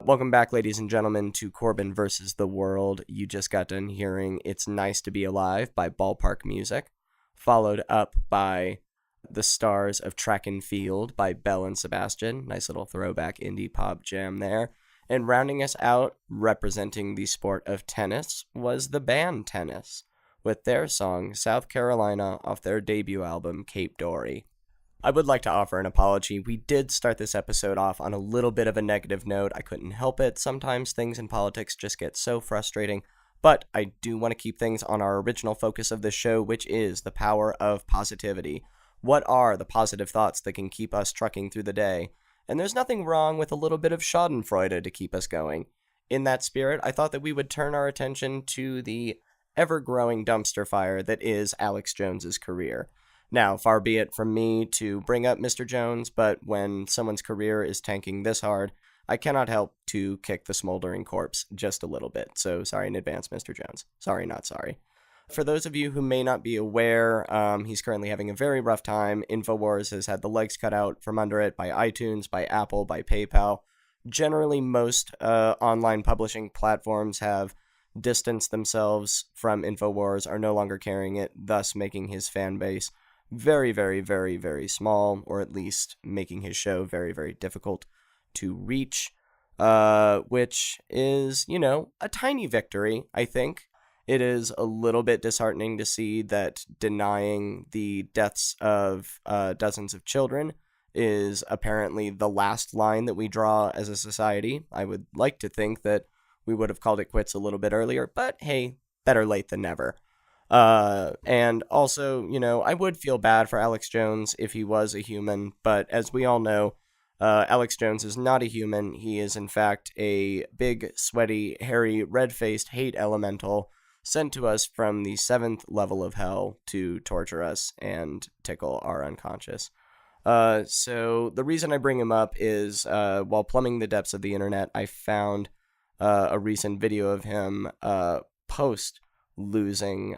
Welcome back, ladies and gentlemen, to Corbin versus the World. You just got done hearing It's Nice to Be Alive by Ballpark Music, followed up by The Stars of Track and Field by Belle and Sebastian. Nice little throwback indie pop jam there. And rounding us out, representing the sport of tennis, was the band Tennis, with their song South Carolina off their debut album Cape Dory. I would like to offer an apology. We did start this episode off on a little bit of a negative note. I couldn't help it. Sometimes things in politics just get so frustrating. But I do want to keep things on our original focus of this show, which is the power of positivity. What are the positive thoughts that can keep us trucking through the day? And there's nothing wrong with a little bit of schadenfreude to keep us going. In that spirit, I thought that we would turn our attention to the ever-growing dumpster fire that is Alex Jones's career. Now, far be it from me to bring up Mr. Jones, but when someone's career is tanking this hard, I cannot help to kick the smoldering corpse just a little bit. So sorry in advance, Mr. Jones. Sorry, not sorry. For those of you who may not be aware, he's currently having a very rough time. InfoWars has had the legs cut out from under it by iTunes, by Apple, by PayPal. Generally, most online publishing platforms have distanced themselves from InfoWars, are no longer carrying it, thus making his fan base very, very, very, very small, or at least making his show very, very difficult to reach, which is, a tiny victory, I think. It is a little bit disheartening to see that denying the deaths of dozens of children is apparently the last line that we draw as a society. I would like to think that we would have called it quits a little bit earlier, but hey, better late than never. And also, I would feel bad for Alex Jones if he was a human, but as we all know, Alex Jones is not a human. He is, in fact, a big, sweaty, hairy, red-faced hate elemental sent to us from the 7th level of hell to torture us and tickle our unconscious. So the reason I bring him up is, while plumbing the depths of the internet, I found a recent video of him post losing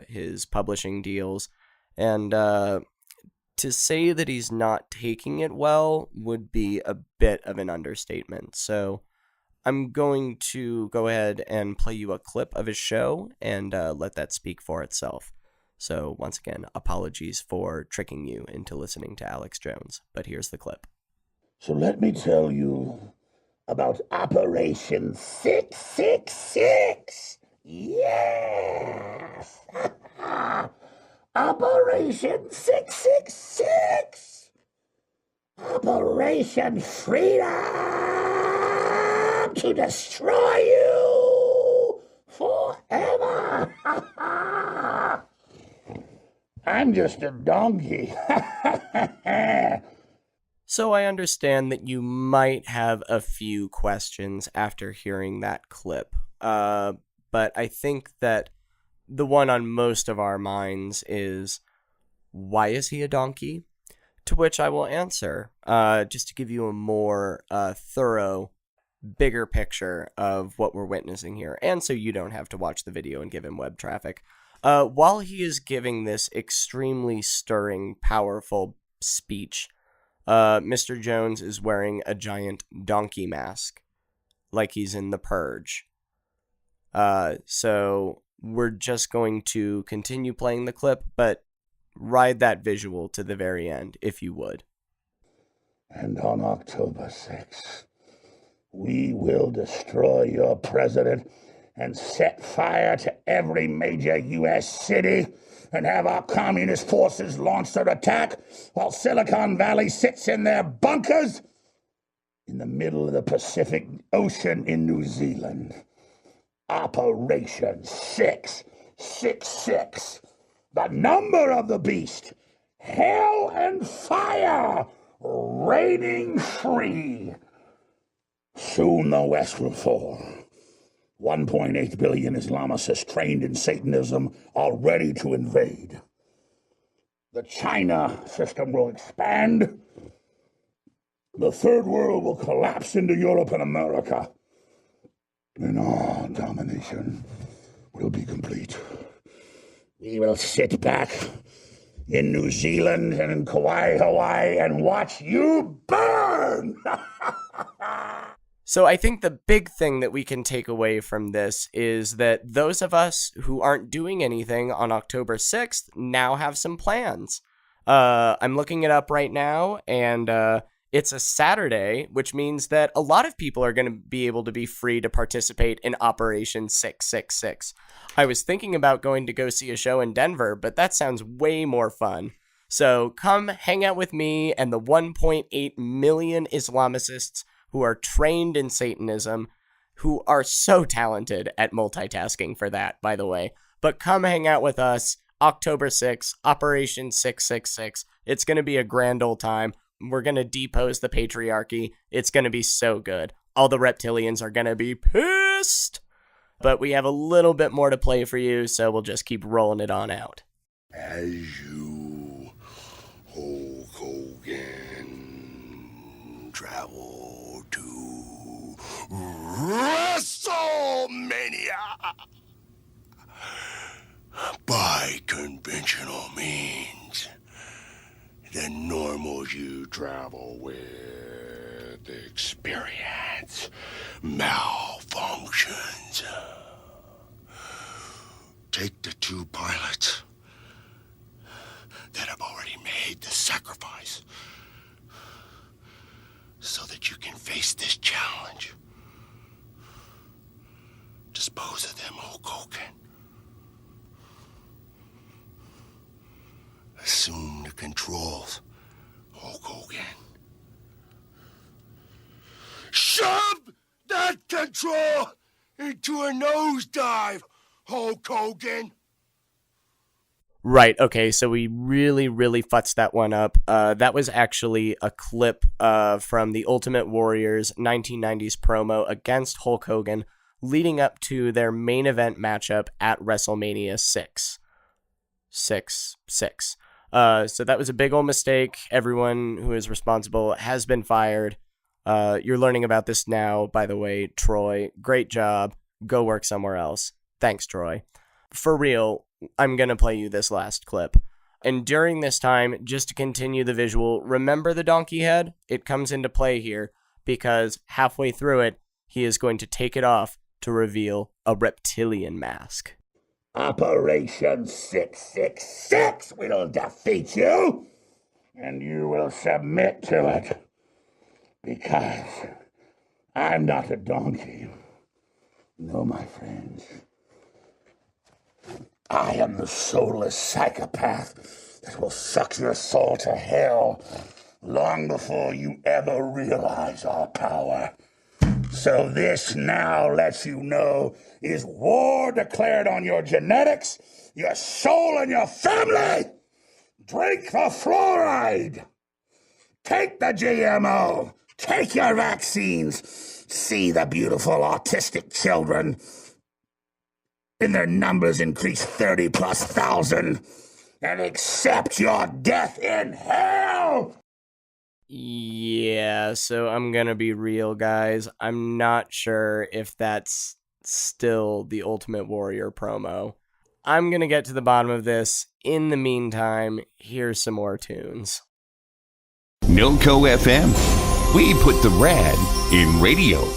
his publishing deals, and to say that he's not taking it well would be a bit of an understatement. So I'm going to go ahead and play you a clip of his show and let that speak for itself. So once again, apologies for tricking you into listening to Alex Jones, but here's the clip. So let me tell you about Operation 666. Yes! Operation 666! Operation Freedom to destroy you forever! I'm just a donkey. So I understand that you might have a few questions after hearing that clip. But I think that the one on most of our minds is, why is he a donkey? To which I will answer, just to give you a more thorough, bigger picture of what we're witnessing here, and so you don't have to watch the video and give him web traffic. While he is giving this extremely stirring, powerful speech, Mr. Jones is wearing a giant donkey mask, like he's in The Purge. So we're just going to continue playing the clip, but ride that visual to the very end, if you would. And on October 6th, we will destroy your president and set fire to every major U.S. city and have our communist forces launch their attack while Silicon Valley sits in their bunkers in the middle of the Pacific Ocean in New Zealand. Operation 666. The number of the beast. Hell and fire reigning free. Soon the West will fall. 1.8 billion Islamicists trained in Satanism are ready to invade. The China system will expand. The Third World will collapse into Europe and America. And our domination will be complete. We will sit back in New Zealand and in Kauai, Hawaii, and watch you burn! So I think the big thing that we can take away from this is that those of us who aren't doing anything on October 6th now have some plans. I'm looking it up right now, and it's a Saturday, which means that a lot of people are going to be able to be free to participate in Operation 666. I was thinking about going to go see a show in Denver, but that sounds way more fun. So come hang out with me and the 1.8 million Islamicists who are trained in Satanism, who are so talented at multitasking for that, by the way. But come hang out with us, October 6th, Operation 666. It's going to be a grand old time. We're going to depose the patriarchy. It's going to be so good. All the reptilians are going to be pissed. But we have a little bit more to play for you, so we'll just keep rolling it on out. As you, Hulk Hogan, travel to WrestleMania by conventional means, the normals you travel with experience malfunctions. Take the two pilots that have already made the sacrifice so that you can face this challenge. Dispose of them, Hulk Hogan. Assume the controls, Hulk Hogan. Shove that control into a nosedive, Hulk Hogan. Right, okay, so we really futzed that one up. That was actually a clip from the Ultimate Warrior's 1990s promo against Hulk Hogan leading up to their main event matchup at WrestleMania 6. So that was a big old mistake. Everyone who is responsible has been fired. You're learning about this now, by the way, Troy. Great job. Go work somewhere else. Thanks, Troy. For real, I'm going to play you this last clip. And during this time, just to continue the visual, remember the donkey head? It comes into play here because halfway through it, he is going to take it off to reveal a reptilian mask. Operation 666 will defeat you, and you will submit to it, because I'm not a donkey. No, my friends. I am the soulless psychopath that will suck your soul to hell long before you ever realize our power. So this now lets you know is war declared on your genetics, your soul, and your family. Drink the fluoride. Take the GMO. Take your vaccines. See the beautiful autistic children in their numbers increase 30,000+, and accept your death in hell. Yeah, so I'm gonna be real, guys. I'm not sure if that's still the Ultimate Warrior promo. I'm gonna get to the bottom of this. In the meantime, here's some more tunes. NoCo FM. We put the rad in radio.